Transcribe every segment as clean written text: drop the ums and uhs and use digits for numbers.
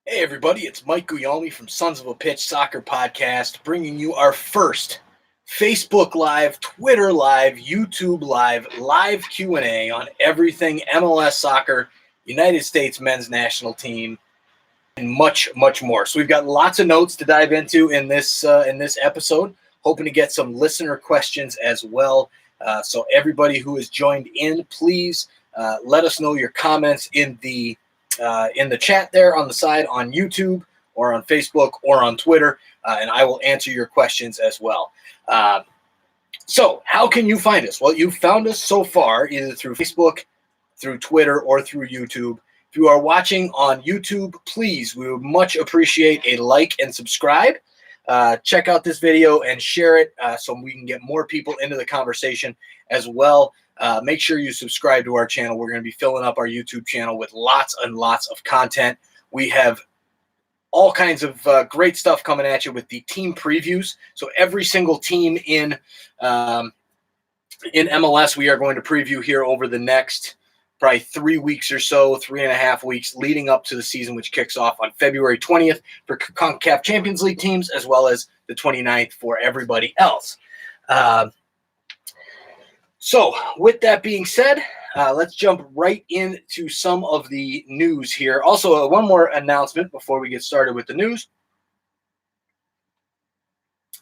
Hey everybody, it's Mike Guglielmi from Sons of a Pitch Soccer Podcast, bringing you our first Facebook Live, Twitter Live, YouTube live Q&A on everything MLS Soccer, United States Men's National Team, and much, much more. So we've got lots of notes to dive into in this episode, hoping to get some listener questions as well. So everybody who has joined in, please let us know your comments in the chat there on the side on YouTube or on Facebook or on Twitter, and I will answer your questions as well. So how can you find us? Well, you've found us so far either through Facebook, through Twitter, or through YouTube. If you are watching on YouTube, please, we would much appreciate a like and subscribe. Check out this video and share it so we can get more people into the conversation as well. Make sure you subscribe to our channel. We're going to be filling up our YouTube channel with lots and lots of content. We have all kinds of great stuff coming at you with the team previews. So every single team in MLS we are going to preview here over the next probably 3 weeks or so, 3.5 weeks leading up to the season, which kicks off on February 20th for CONCACAF Champions League teams, as well as the 29th for everybody else. So with that being said, let's jump right into some of the news here. Also, one more announcement before we get started with the news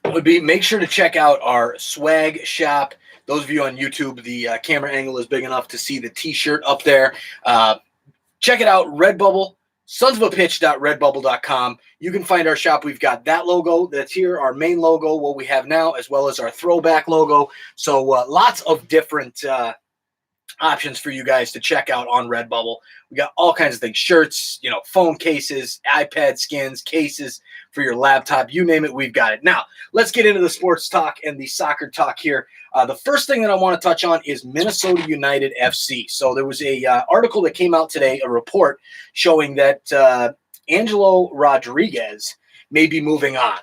would be make sure to check out our swag shop. Those of you on YouTube, the camera angle is big enough to see the t-shirt up there. Check it out, Redbubble, sonsofapitch.redbubble.com. You can find our shop. We've got that logo that's here, our main logo, what we have now, as well as our throwback logo. So lots of different options for you guys to check out on Redbubble. We got all kinds of things, shirts, phone cases, iPad skins, cases for your laptop, you name it, we've got it. Now, let's get into the sports talk and the soccer talk here. The first thing that I want to touch on is Minnesota United FC. So there was a article that came out today, a report showing that Angelo Rodriguez may be moving on.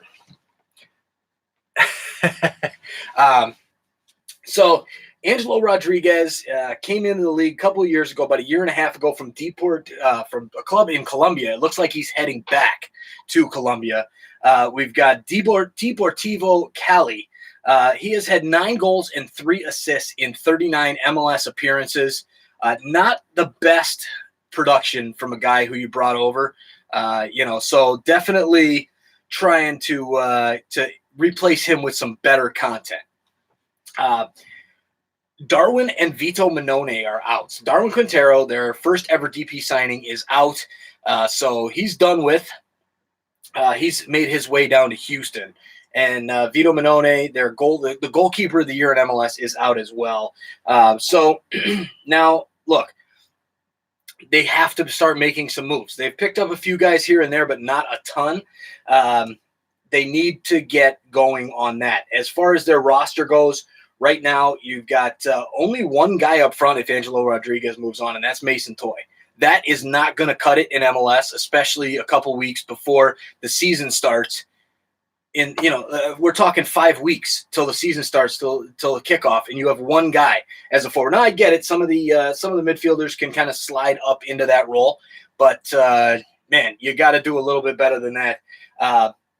So Angelo Rodriguez came into the league a couple of years ago, about 1.5 years ago, from from a club in Colombia. It looks like he's heading back to Colombia. We've got Deportivo Cali. He has had 9 goals and 3 assists in 39 MLS appearances. Not the best production from a guy who you brought over. So definitely trying to replace him with some better content. Darwin and Vito Minone are out. So Darwin Quintero, their first ever DP signing, is out. So he's done with. He's made his way down to Houston. And Vito Minone, the goalkeeper of the year in MLS, is out as well. So now, look, they have to start making some moves. They've picked up a few guys here and there, but not a ton. They need to get going on that. As far as their roster goes, right now, you've got only one guy up front if Angelo Rodriguez moves on, and that's Mason Toye. That is not going to cut it in MLS, especially a couple weeks before the season starts. We're talking 5 weeks till the season starts, till the kickoff, and you have one guy as a forward. Now I get it; some of the midfielders can kind of slide up into that role, but man, you got to do a little bit better than that.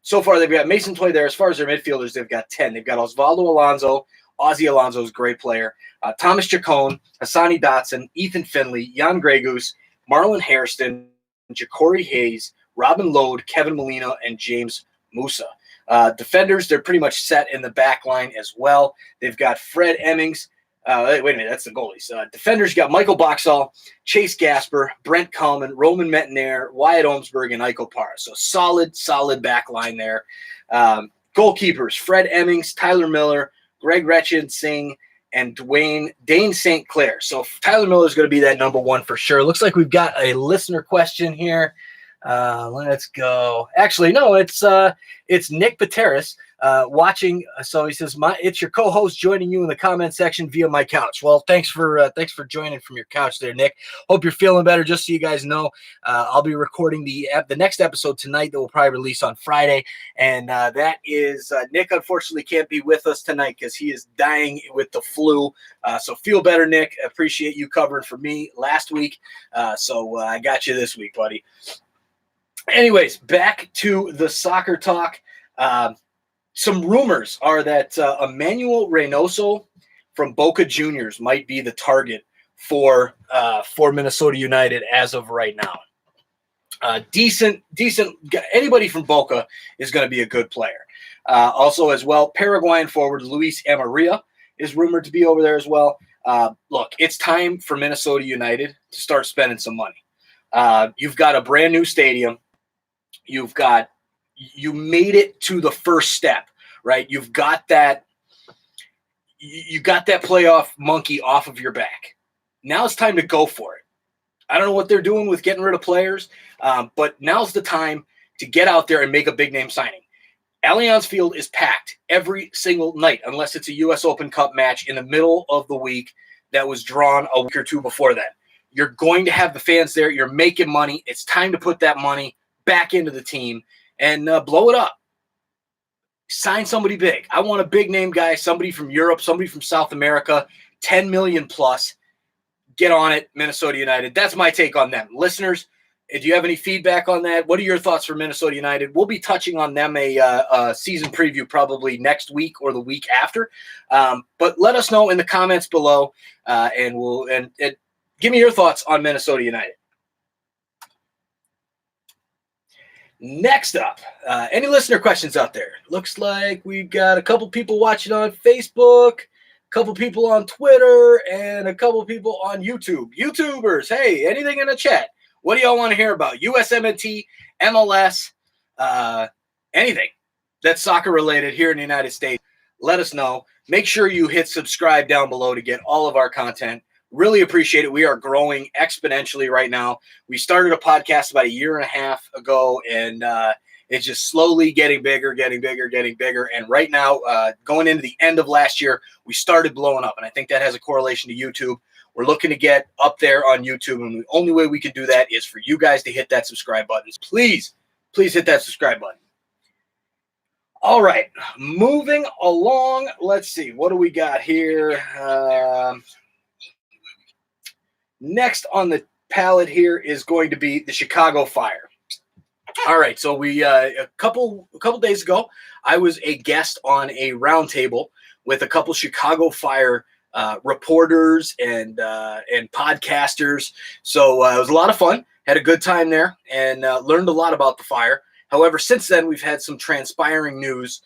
So far, they've got Mason Toye there. As far as their midfielders, they've got 10. They've got Osvaldo Alonso. Ozzy Alonso is a great player. Thomas Chacon, Hassani Dotson, Ethan Finley, Jan Gregus, Marlon Hairston, Ja'Cory Hayes, Robin Lode, Kevin Molina, and James Musa. Defenders, they're pretty much set in the back line as well. They've got Fred Emmings. Wait a minute, that's the goalies. Defenders, you got Michael Boxall, Chase Gasper, Brent Kallman, Roman Mettenair, Wyatt Olmsberg, and Iko Parra. So solid back line there. Goalkeepers, Fred Emmings, Tyler Miller, Greg Retchin Singh, and Dane St. Clair. So Tyler Miller is going to be that number 1 for sure. Looks like we've got a listener question here. Let's go. Actually, no, it's Nick Pateris watching. So he says, it's your co-host joining you in the comment section via my couch. Well, thanks for joining from your couch there, Nick. Hope you're feeling better. Just so you guys know, I'll be recording the next episode tonight that will probably release on Friday. And that is Nick unfortunately can't be with us tonight because he is dying with the flu. So feel better, Nick. Appreciate you covering for me last week. So I got you this week, buddy. Anyways, back to the soccer talk. Some rumors are that Emmanuel Reynoso from Boca Juniors might be the target for Minnesota United as of right now. Decent. Anybody from Boca is going to be a good player. Also, as well, Paraguayan forward Luis Amarilla is rumored to be over there as well. Look, it's time for Minnesota United to start spending some money. You've got a brand new stadium. You made it to the first step, right? You got that playoff monkey off of your back. Now it's time to go for it. I don't know what they're doing with getting rid of players, but now's the time to get out there and make a big name signing. Allianz Field is packed every single night, unless it's a U.S. Open Cup match in the middle of the week that was drawn a week or two before that. You're going to have the fans there. You're making money. It's time to put that money back into the team and blow it up. Sign somebody big. I want a big name guy, somebody from Europe, somebody from South America, 10 million plus. Get on it, Minnesota United. That's my take on them. Listeners, do you have any feedback on that? What are your thoughts for Minnesota United? We'll be touching on them a season preview probably next week or the week after. But let us know in the comments below, and give me your thoughts on Minnesota United. Next up, any listener questions out there? Looks like we've got a couple people watching on Facebook, a couple people on Twitter, and a couple people on YouTube. YouTubers, hey, anything in the chat? What do y'all want to hear about? USMNT, MLS, anything that's soccer related here in the United States. Let us know. Make sure you hit subscribe down below to get all of our content. Really appreciate it. We are growing exponentially right now. We started a podcast about a year and a half ago, and it's just slowly getting bigger. And right now, going into the end of last year, we started blowing up, and I think that has a correlation to YouTube. We're looking to get up there on YouTube, and the only way we can do that is for you guys to hit that subscribe button. Please hit that subscribe button. All right, moving along. Let's see. What do we got here? Next on the palette here is going to be the Chicago Fire. All right, so we a couple days ago, I was a guest on a roundtable with a couple Chicago Fire reporters and podcasters. So it was a lot of fun. Had a good time there and learned a lot about the Fire. However, since then we've had some transpiring news.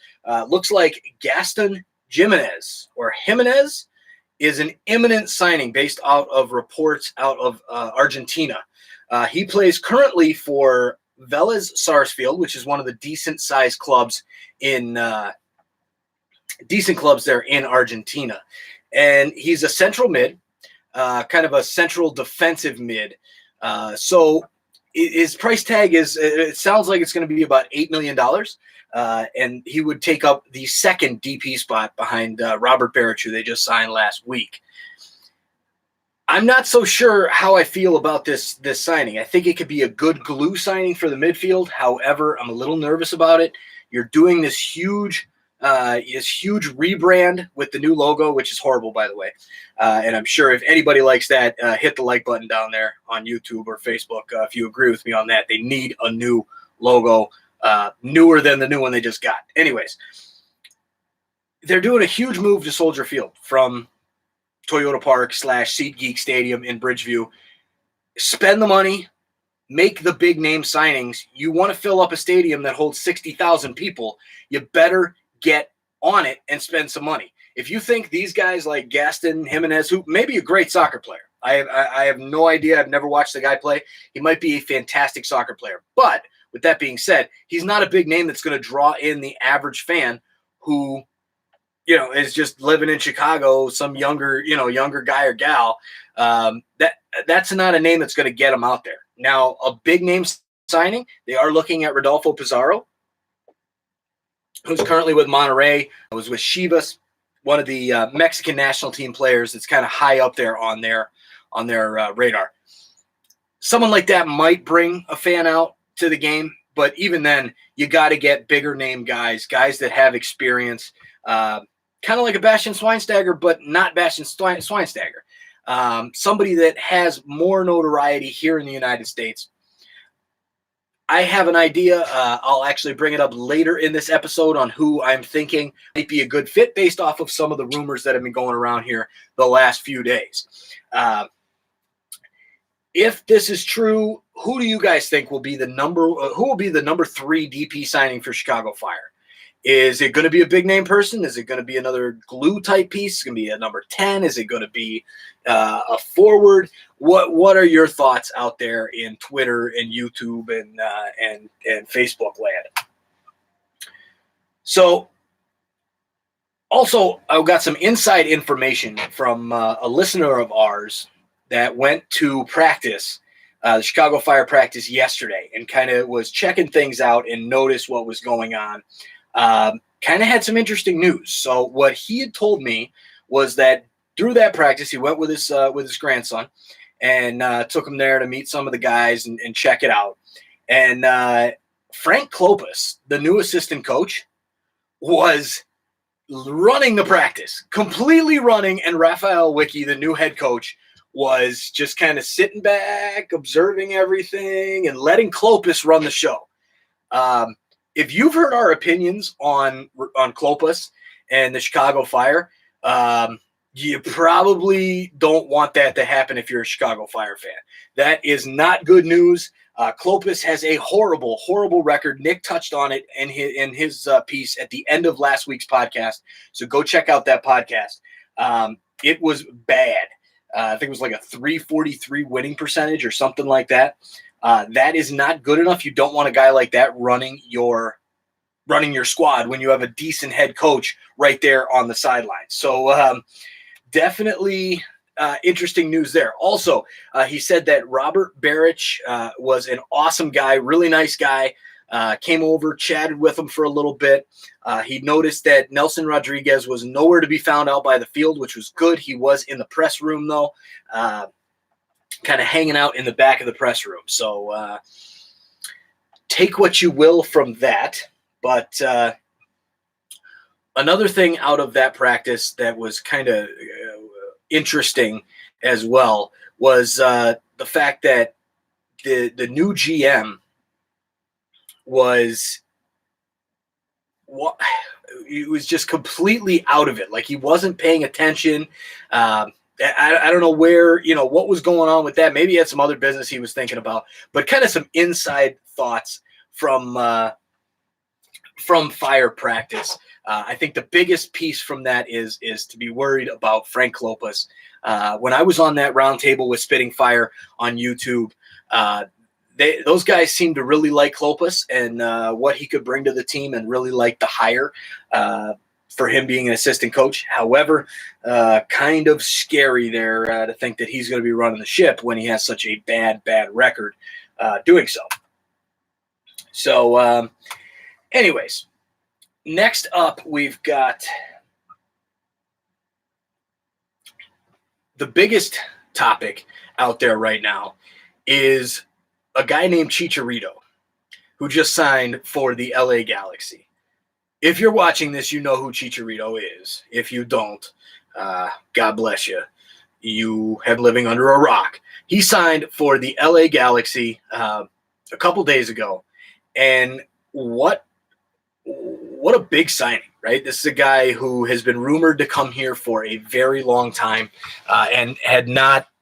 Looks like Gaston Jimenez is an imminent signing based out of reports out of Argentina. He plays currently for Vélez Sarsfield, which is one of the decent-sized clubs there in Argentina. And he's a central mid, kind of a central defensive mid. So his price tag it sounds like it's going to be about $8 million. And he would take up the second DP spot behind Robert Barrich, who they just signed last week. I'm not so sure how I feel about this signing. I think it could be a good glue signing for the midfield. However, I'm a little nervous about it. You're doing this huge rebrand with the new logo, which is horrible, by the way. And I'm sure if anybody likes that, hit the like button down there on YouTube or Facebook if you agree with me on that. They need a new logo, newer than the new one they just got. Anyways, they're doing a huge move to Soldier Field from Toyota Park / SeatGeek Stadium in Bridgeview. Spend the money, make the big name signings. You want to fill up a stadium that holds 60,000 people, you better get on it and spend some money. If you think these guys like Gaston Jimenez, who may be a great soccer player, I have no idea. I've never watched the guy play. He might be a fantastic soccer player. But with that being said, he's not a big name that's going to draw in the average fan who, is just living in Chicago, some younger guy or gal. That's not a name that's going to get him out there. Now, a big name signing, they are looking at Rodolfo Pizarro, who's currently with Monterrey. I was with Chivas, one of the Mexican national team players that's kind of high up there on their radar. Someone like that might bring a fan out to the game, but even then, you got to get bigger name guys that have experience, kind of like a Bastian Schweinsteiger, but not Bastian Schweinsteiger. Somebody that has more notoriety here in the United States. I have an idea. I'll actually bring it up later in this episode on who I'm thinking might be a good fit based off of some of the rumors that have been going around here the last few days. If this is true, who do you guys think will be the number 3 DP signing for Chicago Fire? Is it going to be a big name person? Is it going to be another glue type piece? Is it going to be a number 10? Is it going to be a forward? What are your thoughts out there in Twitter and YouTube and Facebook land? So, also, I've got some inside information from a listener of ours that went to practice, the Chicago Fire practice yesterday, and kind of was checking things out and noticed what was going on. Kind of had some interesting news. So what he had told me was that through that practice, he went with his grandson and took him there to meet some of the guys and check it out. And Frank Klopas, the new assistant coach, was running the practice, completely running, and Raphael Wicki, the new head coach, was just kind of sitting back, observing everything, and letting Klopas run the show. If you've heard our opinions on Klopas and the Chicago Fire, you probably don't want that to happen if you're a Chicago Fire fan. That is not good news. Klopas has a horrible, horrible record. Nick touched on it in his piece at the end of last week's podcast, so go check out that podcast. It was bad. I think it was like a 343 winning percentage or something like that. That is not good enough. You don't want a guy like that running your squad when you have a decent head coach right there on the sidelines. So definitely interesting news there. Also, he said that Robert Barich was an awesome guy, really nice guy. Came over, chatted with him for a little bit. He noticed that Nelson Rodriguez was nowhere to be found out by the field, which was good. He was in the press room, though, kind of hanging out in the back of the press room. So take what you will from that. But another thing out of that practice that was kind of interesting as well was the fact that the new GM was just completely out of it. Like, he wasn't paying attention. I don't know where, what was going on with that. Maybe he had some other business he was thinking about, but kind of some inside thoughts from Fire practice. I think the biggest piece from that is to be worried about Frank Klopas. When I was on that roundtable with Spitting Fire on YouTube, those guys seemed to really like Klopas and what he could bring to the team, and really like the hire for him being an assistant coach. However, kind of scary there to think that he's going to be running the ship when he has such a bad record doing so. So, anyways, next up, we've got the biggest topic out there right now is a guy named Chicharito, who just signed for the LA Galaxy. If you're watching this, you know who Chicharito is. If you don't, God bless you. You have living under a rock. He signed for the LA Galaxy a couple days ago, and what a big signing, right? This is a guy who has been rumored to come here for a very long time, and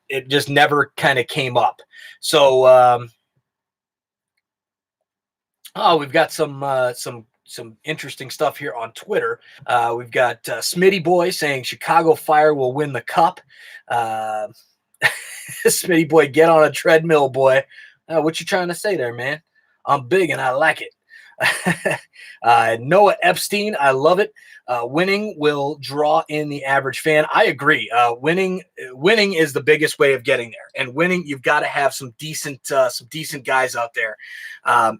it just never kind of came up. So, we've got some interesting stuff here on Twitter. We've got Smitty Boy saying Chicago Fire will win the cup. Smitty Boy, get on a treadmill, boy. What you trying to say there, man? I'm big and I like it. Noah Epstein, I love it. Winning will draw in the average fan. I agree. Winning is the biggest way of getting there. And winning, you've got to have some decent guys out there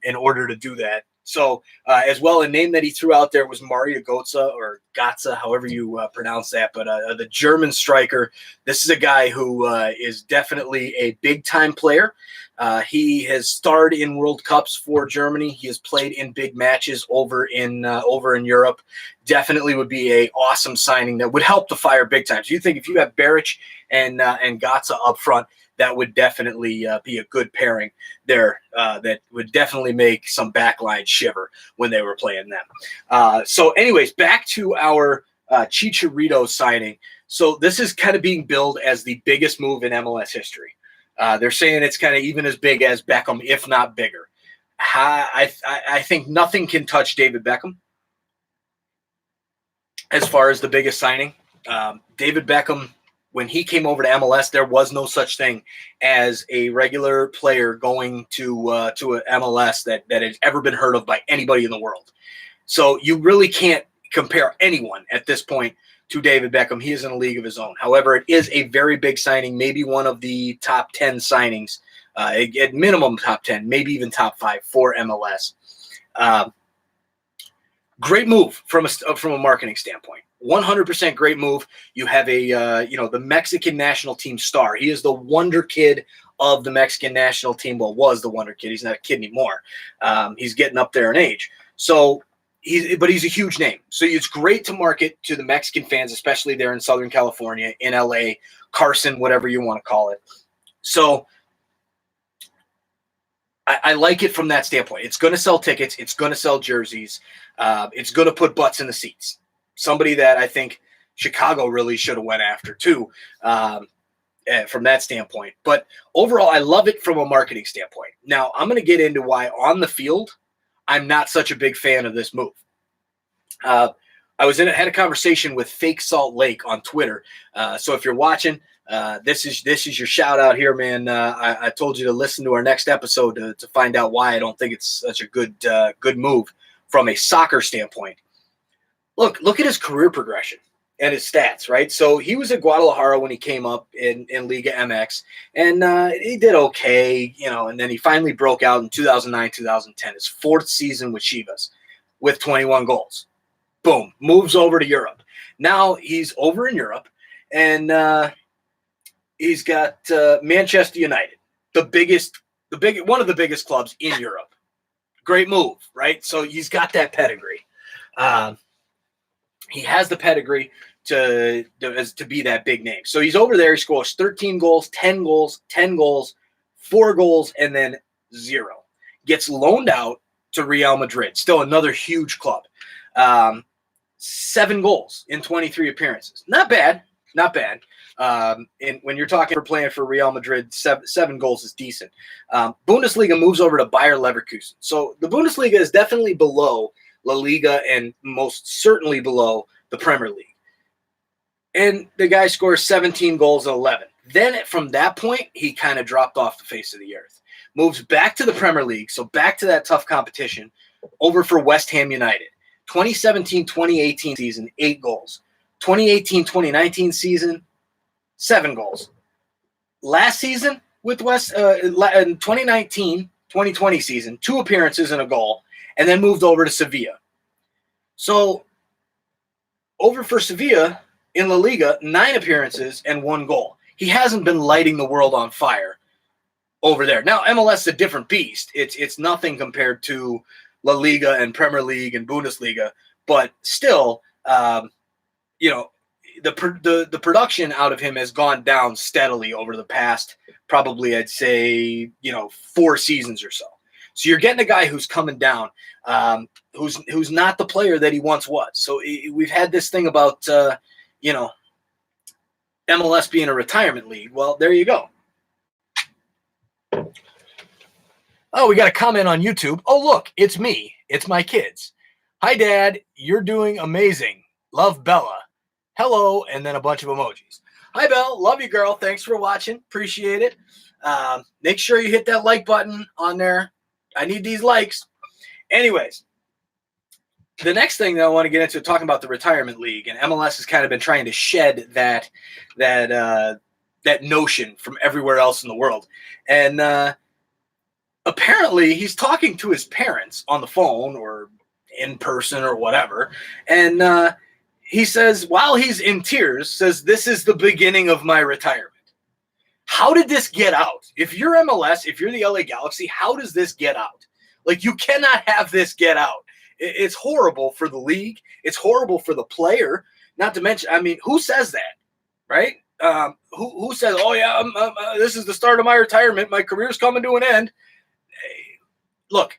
in order to do that. So, as well, a name that he threw out there was Mario Götze, or Götze, however you pronounce that. But the German striker, this is a guy who is definitely a big-time player. He has starred in World Cups for Germany. He has played in big matches over in Europe. Definitely would be a awesome signing that would help the Fire big time. So you think if you have Barich and Götze up front, that would definitely be a good pairing there. That would definitely make some backline shiver when they were playing them. So anyways, back to our Chicharito signing. So this is kind of being billed as the biggest move in MLS history. They're saying it's kind of even as big as Beckham, if not bigger. I think nothing can touch David Beckham as far as the biggest signing. David Beckham, when he came over to MLS, there was no such thing as a regular player going to an MLS that has ever been heard of by anybody in the world. So you really can't compare anyone at this point to David Beckham. He is in a league of his own. However, it is a very big signing, maybe one of the top 10 signings, at minimum top 10, maybe even top 5 for MLS. Great move from a marketing standpoint. 100% great move. You have the Mexican national team star. He is the wonder kid of the Mexican national team. Well, was the wonder kid. He's not a kid anymore. He's getting up there in age. So he's a huge name. So it's great to market to the Mexican fans, especially there in Southern California, in LA, Carson, whatever you want to call it. So I like it from that standpoint. It's going to sell tickets. It's going to sell jerseys. It's going to put butts in the seats. Somebody that I think Chicago really should have went after too, from that standpoint. But overall, I love it from a marketing standpoint. Now, I'm going to get into why on the field I'm not such a big fan of this move. I had a conversation with Fake Salt Lake on Twitter. So if you're watching, this is your shout out here, man. I told you to listen to our next episode to find out why I don't think it's such a good move from a soccer standpoint. Look at his career progression and his stats, right? So he was at Guadalajara when he came up in Liga MX, and he did okay, and then he finally broke out in 2009, 2010, his 4th season with Chivas with 21 goals. Boom, moves over to Europe. Now he's over in Europe, and he's got Manchester United, one of the biggest clubs in Europe. Great move, right? So he's got that pedigree. He has the pedigree to be that big name. So he's over there. He scores 13 goals, 10 goals, 10 goals, 4 goals, and then 0. Gets loaned out to Real Madrid, still another huge club. 7 goals in 23 appearances. Not bad. And when you're talking for playing for Real Madrid, 7 goals is decent. Bundesliga moves over to Bayer Leverkusen. So the Bundesliga is definitely below La Liga and most certainly below the Premier League. And the guy scores 17 goals and 11. Then from that point, he kind of dropped off the face of the earth. Moves back to the Premier League, so back to that tough competition, over for West Ham United. 2017-2018 season, 8 goals. 2018-2019 season, 7 goals. Last season with in 2019-2020 season, 2 appearances and a goal, and then moved over to Sevilla. So over for Sevilla in La Liga, 9 appearances and 1 goal. He hasn't been lighting the world on fire over there. Now, MLS is a different beast. It's nothing compared to La Liga and Premier League and Bundesliga, but still, the production out of him has gone down steadily over the past, probably I'd say, 4 seasons or so. So you're getting a guy who's coming down, who's not the player that he once was. So we've had this thing about, MLS being a retirement league. Well, there you go. Oh, we got a comment on YouTube. Oh, look, it's me. It's my kids. Hi, Dad. You're doing amazing. Love, Bella. Hello, and then a bunch of emojis. Hi, Belle. Love you, girl. Thanks for watching. Appreciate it. Make sure you hit that like button on there. I need these likes. Anyways, the next thing that I want to get into, talking about the retirement league, and MLS has kind of been trying to shed that notion from everywhere else in the world. And apparently he's talking to his parents on the phone or in person or whatever. And he says, while he's in tears, says, "This is the beginning of my retirement." How did this get out? If you're MLS, if you're the LA Galaxy, how does this get out? Like, you cannot have this get out. It's horrible for the league. It's horrible for the player. Not to mention, I mean, who says that, right? who says, "Oh yeah, this is the start of my retirement. My career's coming to an end." Look,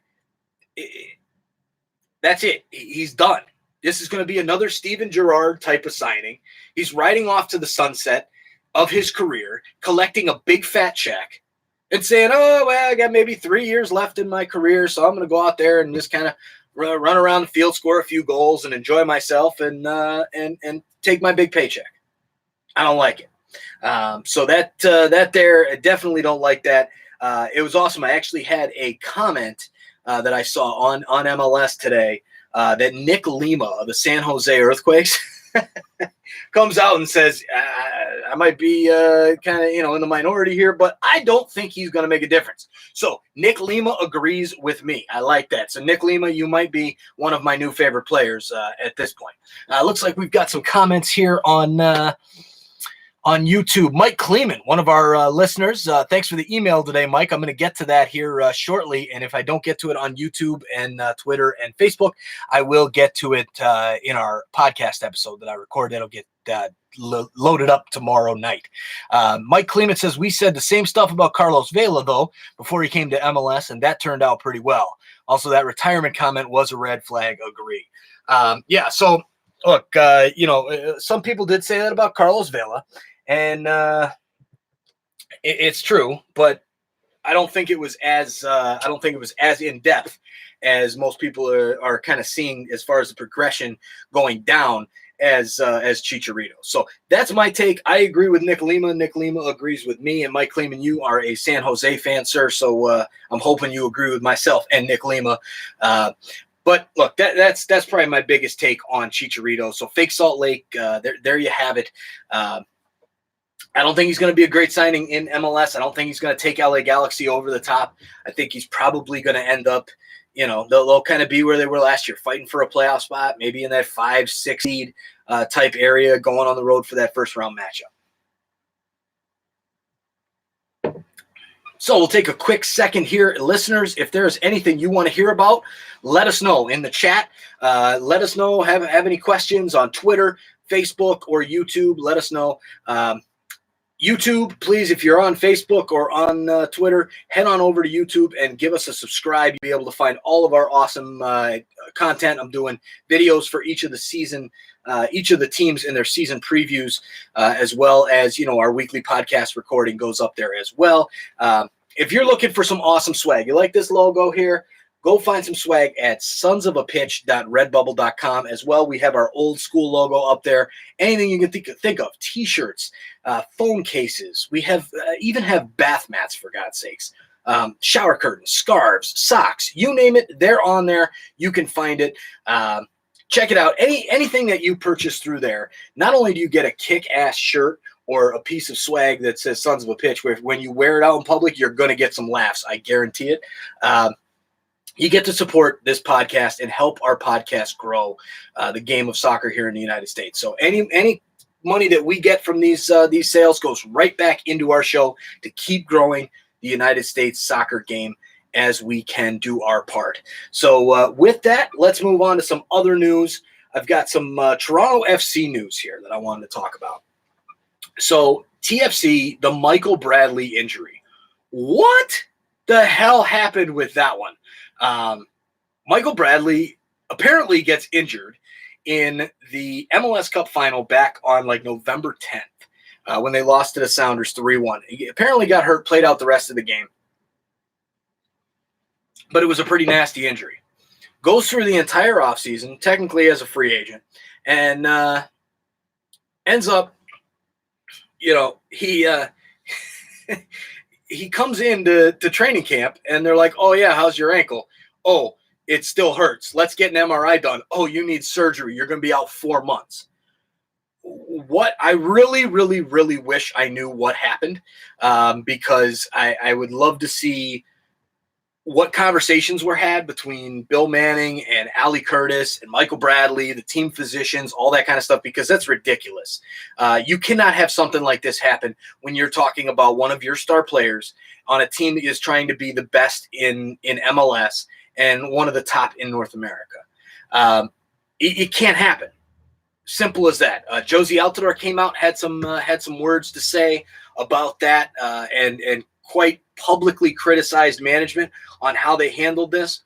that's it. He's done. This is going to be another Steven Gerrard type of signing. He's riding off to the sunset of his career, collecting a big fat check, and saying, "Oh well, I got maybe 3 years left in my career, so I'm going to go out there and just kind of run around the field, score a few goals, and enjoy myself, and take my big paycheck." I don't like it. So that there, I definitely don't like that. It was awesome. I actually had a comment that I saw on MLS today that Nick Lima of the San Jose Earthquakes comes out and says, I might be kind of, in the minority here, but I don't think he's going to make a difference. So Nick Lima agrees with me. I like that. So Nick Lima, you might be one of my new favorite players at this point. Looks like we've got some comments here on YouTube. Mike Kleeman, one of our listeners. Thanks for the email today, Mike. I'm going to get to that here shortly. And if I don't get to it on YouTube and Twitter and Facebook, I will get to it in our podcast episode that I recorded. It'll get loaded up tomorrow night. Mike Kleeman says, we said the same stuff about Carlos Vela, though, before he came to MLS, and that turned out pretty well. Also, that retirement comment was a red flag. Agree. Yeah, so look, some people did say that about Carlos Vela. And it's true, but I don't think it was as in depth as most people are kind of seeing as far as the progression going down as Chicharito. So that's my take. I agree with Nick Lima. Nick Lima agrees with me, and Mike Kleeman, you are a San Jose fan, sir. So I'm hoping you agree with myself and Nick Lima. But look, that's probably my biggest take on Chicharito. So fake Salt Lake, there you have it. I don't think he's going to be a great signing in MLS. I don't think he's going to take LA Galaxy over the top. I think he's probably going to end up, they'll kind of be where they were last year, fighting for a playoff spot, maybe in that 5-6 seed type area, going on the road for that first round matchup. So we'll take a quick second here. Listeners, if there's anything you want to hear about, let us know in the chat. Let us know, have any questions on Twitter, Facebook, or YouTube. Let us know. YouTube, please, if you're on Facebook or on Twitter, head on over to YouTube and give us a subscribe. You'll be able to find all of our awesome content. I'm doing videos for each of the season, each of the teams in their season previews, as well as, our weekly podcast recording goes up there as well. If you're looking for some awesome swag, you like this logo here, go find some swag at sonsofapitch.redbubble.com as well. We have our old school logo up there. Anything you can think of, T-shirts, phone cases. We even have bath mats, for God's sakes. Shower curtains, scarves, socks, you name it, they're on there. You can find it. Check it out. Anything that you purchase through there, not only do you get a kick-ass shirt or a piece of swag that says Sons of a Pitch, where when you wear it out in public, you're going to get some laughs. I guarantee it. You get to support this podcast and help our podcast grow the game of soccer here in the United States. So any money that we get from these sales goes right back into our show to keep growing the United States soccer game as we can do our part. So with that, let's move on to some other news. I've got some Toronto FC news here that I wanted to talk about. So TFC, the Michael Bradley injury. What the hell happened with that one? Michael Bradley apparently gets injured in the MLS Cup final back on November 10th when they lost to the Sounders 3-1. He apparently got hurt, played out the rest of the game. But it was a pretty nasty injury. Goes through the entire offseason, technically as a free agent, and ends up, he comes into training camp, and they're like, oh, yeah, how's your ankle? Oh, it still hurts. Let's get an MRI done. Oh, you need surgery. You're going to be out 4 months. What I really, really, really wish I knew what happened, because I would love to see what conversations were had between Bill Manning and Ali Curtis and Michael Bradley, the team physicians, all that kind of stuff, because that's ridiculous. You cannot have something like this happen when you're talking about one of your star players on a team that is trying to be the best in MLS and one of the top in North America. It can't happen. Simple as that. Josie Altidore came out, had some words to say about that, and quite publicly criticized management on how they handled this.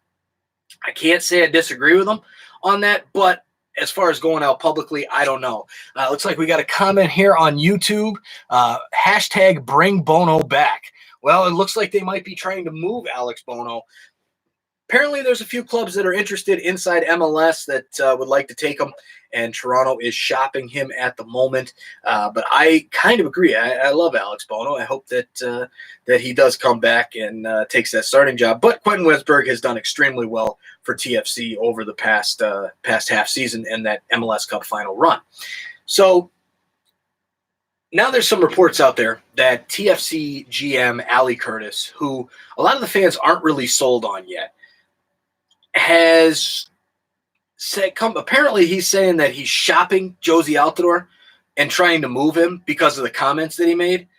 I can't say I disagree with them on that, but as far as going out publicly, I don't know. Looks like we got a comment here on YouTube. Hashtag bring Bono back. Well, it looks like they might be trying to move Alex Bono. Apparently, there's a few clubs that are interested inside MLS that would like to take him, and Toronto is shopping him at the moment. But I kind of agree. I love Alex Bono. I hope that he does come back and takes that starting job. But Quentin Westberg has done extremely well for TFC over the past half season and that MLS Cup final run. So now there's some reports out there that TFC GM Ali Curtis, who a lot of the fans aren't really sold on yet, has said, apparently he's saying that he's shopping Josie Altidore and trying to move him because of the comments that he made.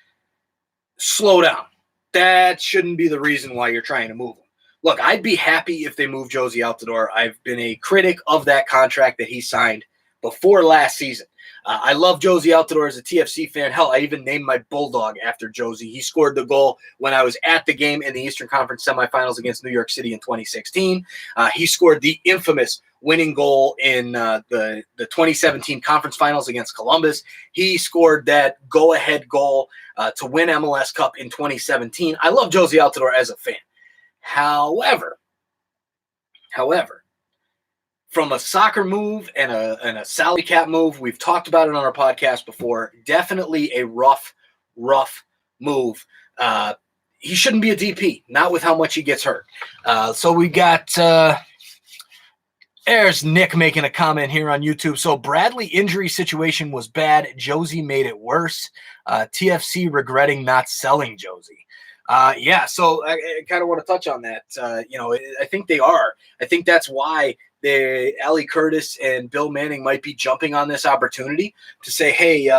Slow down. That shouldn't be the reason why you're trying to move him. Look, I'd be happy if they moved Josie Altidore. I've been a critic of that contract that he signed before last season. I love Josie Altidore as a TFC fan. Hell, I even named my Bulldog after Josie. He scored the goal when I was at the game in the Eastern Conference semifinals against New York City in 2016. He scored the infamous winning goal in the 2017 conference finals against Columbus. He scored that go-ahead goal to win MLS Cup in 2017. I love Josie Altidore as a fan. However, from a soccer move and a salary cap move, we've talked about it on our podcast before, definitely a rough move. He shouldn't be a DP, not with how much he gets hurt. So we got there's Nick making a comment here on YouTube. So Bradley injury situation was bad. Josie made it worse. TFC regretting not selling Josie. Yeah, so I kind of want to touch on that. I think they are. I think that's why Ali Curtis and Bill Manning might be jumping on this opportunity to say, hey,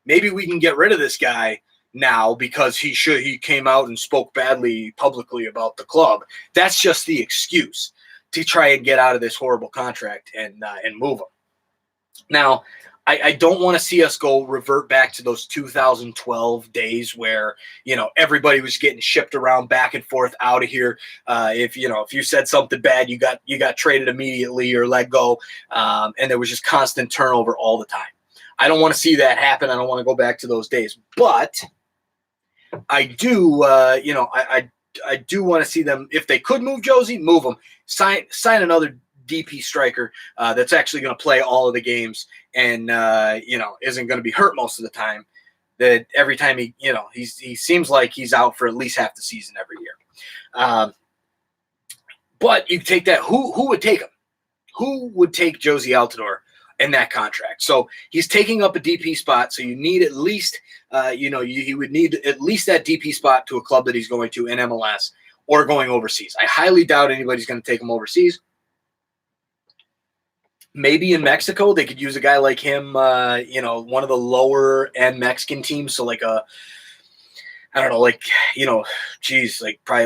maybe we can get rid of this guy now because he came out and spoke badly publicly about the club. That's just the excuse to try and get out of this horrible contract and move him. Now, I don't want to see us revert back to those 2012 days where, everybody was getting shipped around back and forth out of here. If you said something bad, you got traded immediately or let go. And there was just constant turnover all the time. I don't want to see that happen. I don't want to go back to those days, but I do, I do want to see them, if they could move Josie, move him, sign another DP striker that's actually going to play all of the games and isn't going to be hurt most of the time. That every time he seems like he's out for at least half the season every year. But you take that, who would take him? Who would take Josie Altidore in that contract? So he's taking up a DP spot. So you need at least he would need at least that DP spot to a club that he's going to in MLS or going overseas. I highly doubt anybody's going to take him overseas. Maybe in Mexico, they could use a guy like him, one of the lower end Mexican teams. So like probably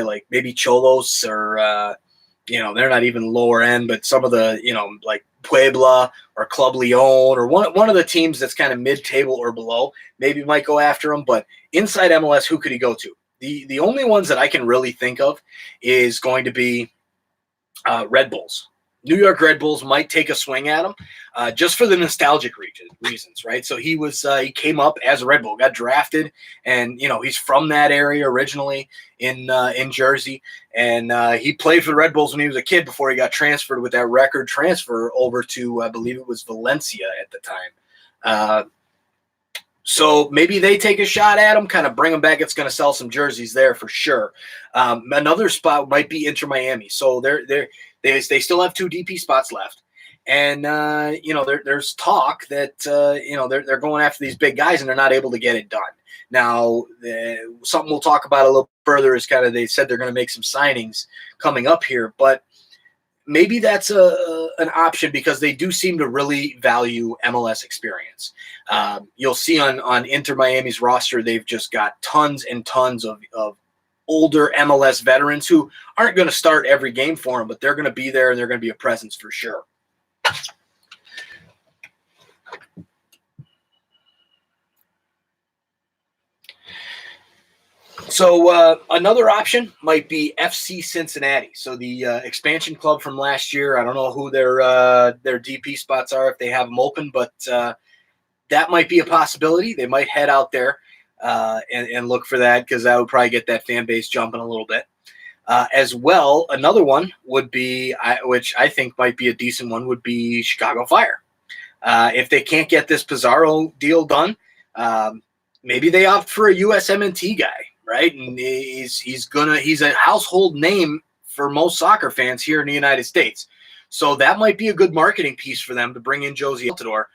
like maybe Cholos or, they're not even lower end, but some of the, like Puebla or Club Leon or one of the teams that's kind of mid-table or below, maybe might go after him. But inside MLS, who could he go to? The only ones that I can really think of is going to be Red Bulls. New York Red Bulls might take a swing at him just for the nostalgic reasons, right? So he came up as a Red Bull, got drafted, and he's from that area originally in Jersey, and he played for the Red Bulls when he was a kid before he got transferred with that record transfer over to I believe it was Valencia at the time. So maybe they take a shot at him, kind of bring him back. It's going to sell some jerseys there for sure. Another spot might be Inter Miami. So they still have 2 DP spots left. And, there's talk that, they're going after these big guys and they're not able to get it done. Now, something we'll talk about a little further is they said they're going to make some signings coming up here. But maybe that's an option because they do seem to really value MLS experience. You'll see on Inter Miami's roster, they've just got tons and tons of older MLS veterans who aren't going to start every game for them, but they're going to be there and they're going to be a presence for sure. So another option might be FC Cincinnati. So the expansion club from last year. I don't know who their DP spots are if they have them open, but that might be a possibility. They might head out there and look for that, because that would probably get that fan base jumping a little bit. As well, another one would be, which I think might be a decent one, would be Chicago Fire. If they can't get this Pizarro deal done, maybe they opt for a USMNT guy, right? And he's a household name for most soccer fans here in the United States. So that might be a good marketing piece for them to bring in Josie Altidore,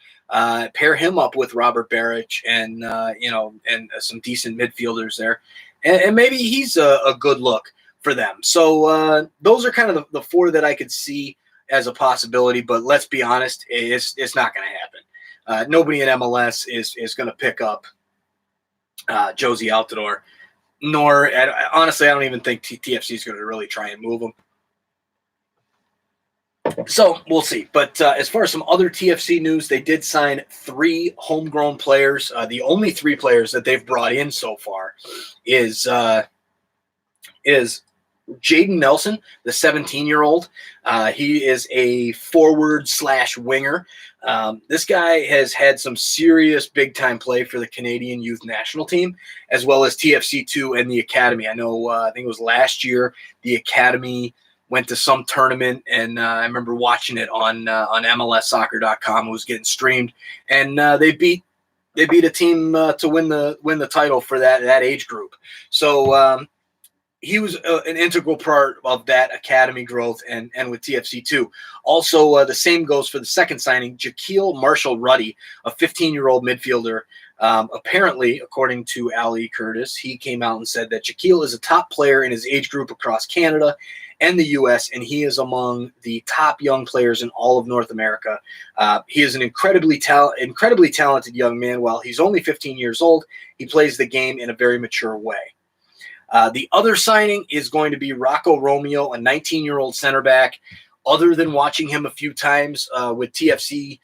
pair him up with Robert Baric and some decent midfielders there, and maybe he's a good look for them. So those are kind of the four that I could see as a possibility. But let's be honest, it's not going to happen. Nobody in MLS is going to pick up Josie Altidore, nor honestly, I don't even think TFC is going to really try and move him. So we'll see. But as far as some other TFC news, they did sign 3 homegrown players. The only 3 players that they've brought in so far is Jaden Nelson, the 17-year-old. He is a forward/winger. This guy has had some serious big-time play for the Canadian youth national team, as well as TFC2 and the academy. I know, I think it was last year, the academy went to some tournament, and I remember watching it on MLSsoccer.com. It was getting streamed, and they beat a team to win the title for that age group. So he was an integral part of that academy growth and with TFC2. Also, the same goes for the second signing, Jaquil Marshall-Ruddy, a 15-year-old midfielder. Apparently, according to Ali Curtis, he came out and said that Jaquil is a top player in his age group across Canada and the U.S., and he is among the top young players in all of North America. He is an incredibly talented young man. While he's only 15 years old, he plays the game in a very mature way. The other signing is going to be Rocco Romeo, a 19-year-old center back. Other than watching him a few times with TFC2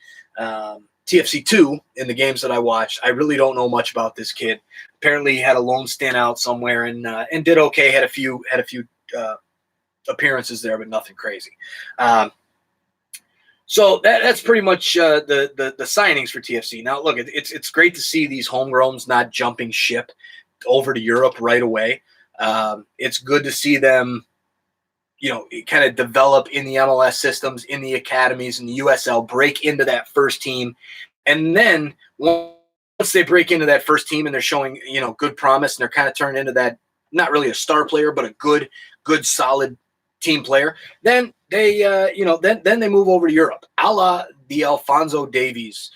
in the games that I watched, I really don't know much about this kid. Apparently, he had a loan stint out somewhere and did okay. Had a few appearances there, but nothing crazy. So that's pretty much the signings for TFC. Now, look, it's great to see these homegrowns not jumping ship over to Europe right away. It's good to see them, kind of develop in the MLS systems, in the academies, in the USL, break into that first team. And then once they break into that first team and they're showing, good promise, and they're kind of turned into that, not really a star player, but a good, solid team player, then they, then they move over to Europe, a la the Alphonso Davies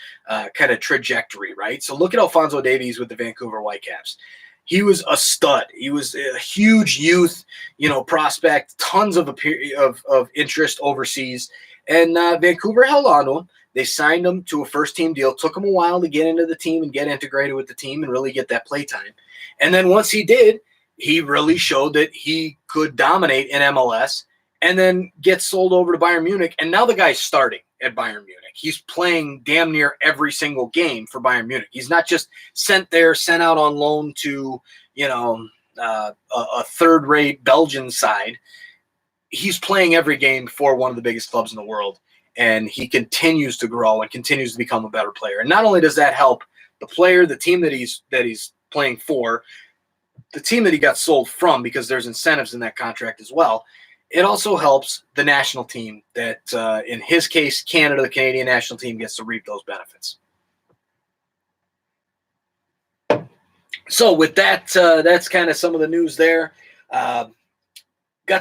kind of trajectory, right? So look at Alphonso Davies with the Vancouver Whitecaps. He was a stud. He was a huge youth, prospect, tons of interest overseas. And Vancouver held on to him. They signed him to a first-team deal. Took him a while to get into the team and get integrated with the team and really get that play time. And then once he did, he really showed that he could dominate in MLS and then get sold over to Bayern Munich. And now the guy's starting at Bayern Munich. He's playing damn near every single game for Bayern Munich. He's not just sent out on loan to, a third-rate Belgian side. He's playing every game for one of the biggest clubs in the world, and he continues to grow and continues to become a better player. And not only does that help the player, the team that he's playing for, the team that he got sold from, because there's incentives in that contract as well, it also helps the national team that, in his case, Canada, the Canadian national team, gets to reap those benefits. So with that, that's kind of some of the news there. Got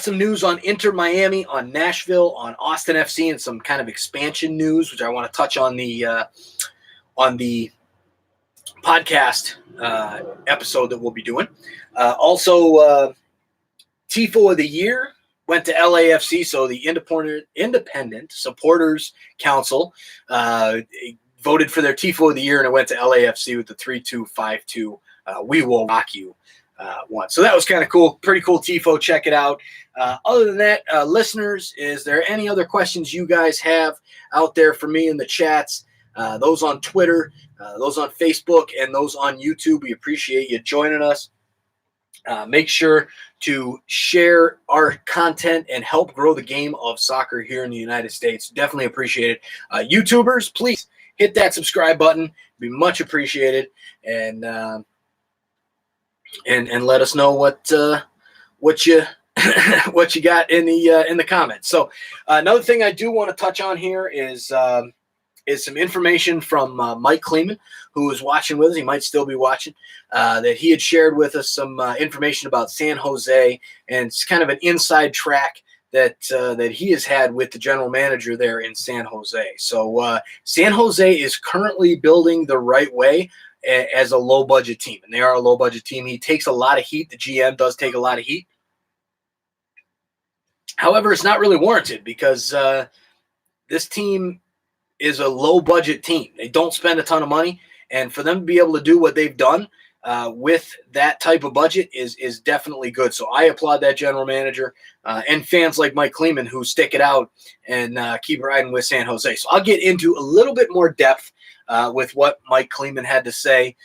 some news on Inter Miami, on Nashville, on Austin FC, and some kind of expansion news, which I want to touch on the podcast episode that we'll be doing. Also, Tifo of the Year went to LAFC, so the Independent Supporters Council voted for their Tifo of the Year, and it went to LAFC with the 3-2-5-2 We Will Rock You one. So that was kind of cool. Pretty cool Tifo. Check it out. Other than that, listeners, is there any other questions you guys have out there for me in the chats? Those on Twitter, those on Facebook, and those on YouTube. We appreciate you joining us. Make sure to share our content and help grow the game of soccer here in the United States. Definitely appreciate it. YouTubers, please hit that subscribe button. It'd be much appreciated, and let us know what you what you got in the comments. So another thing I do want to touch on here is some information from Mike Kleeman, who is watching with us. He might still be watching. That he had shared with us some information about San Jose, and it's kind of an inside track that he has had with the general manager there in San Jose. So San Jose is currently building the right way as a low budget team, and they are a low budget team. He takes a lot of heat. The GM does take a lot of heat. However, it's not really warranted because this team is a low budget team. They don't spend a ton of money, and for them to be able to do what they've done with that type of budget is definitely good. So I applaud that general manager and fans like Mike Kleeman who stick it out and keep riding with San Jose. So I'll get into a little bit more depth with what Mike Kleeman had to say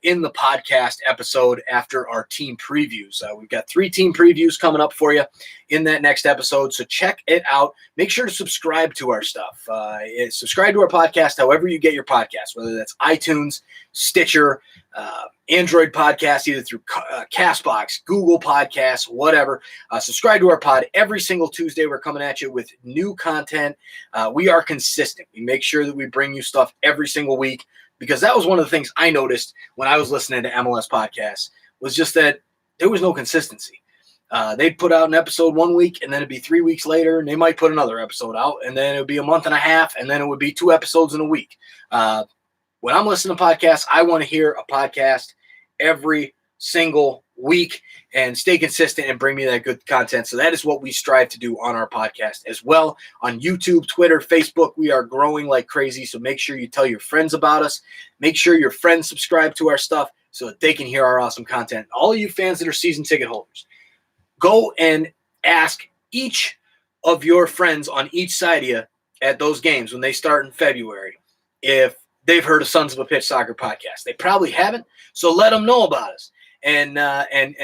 in the podcast episode after our team previews. We've got 3 team previews coming up for you in that next episode, so check it out. Make sure to subscribe to our stuff. Subscribe to our podcast however you get your podcast, whether that's iTunes, Stitcher, Android podcast, either through CastBox, Google Podcasts, whatever. Subscribe to our pod. Every single Tuesday, we're coming at you with new content. We are consistent. We make sure that we bring you stuff every single week, because that was one of the things I noticed when I was listening to MLS podcasts, was just that there was no consistency. They'd put out an episode one week, and then it'd be 3 weeks later, and they might put another episode out, and then it would be a month and a half, and then it would be 2 episodes in a week. When I'm listening to podcasts, I want to hear a podcast every single week and stay consistent and bring me that good content. So that is what we strive to do on our podcast as well. On YouTube, Twitter, Facebook, we are growing like crazy. So make sure you tell your friends about us. Make sure your friends subscribe to our stuff so that they can hear our awesome content. All of you fans that are season ticket holders, go and ask each of your friends on each side of you at those games when they start in February if they've heard of Sons of a Pitch Soccer podcast. They probably haven't, so let them know about us and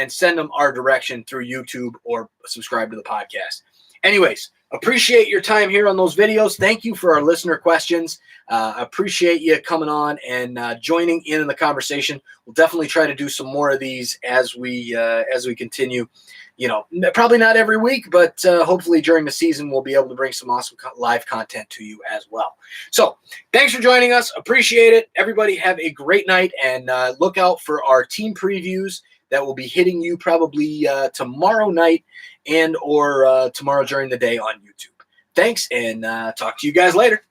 send them our direction through YouTube or subscribe to the podcast. Anyways, appreciate your time here on those videos. Thank you for our listener questions. Appreciate you coming on and joining in the conversation. We'll definitely try to do some more of these as we continue. You know, probably not every week, but hopefully during the season we'll be able to bring some awesome live content to you as well. So thanks for joining us. Appreciate it. Everybody have a great night, and look out for our team previews that will be hitting you probably tomorrow night and or tomorrow during the day on YouTube. Thanks, and talk to you guys later.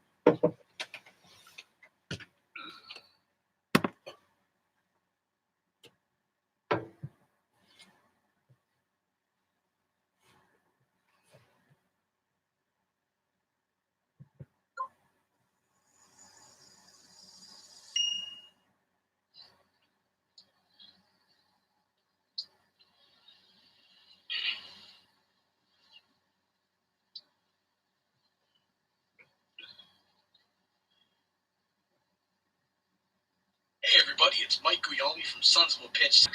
Hey everybody, it's Mike Guglielmi from Sons of a Pitch.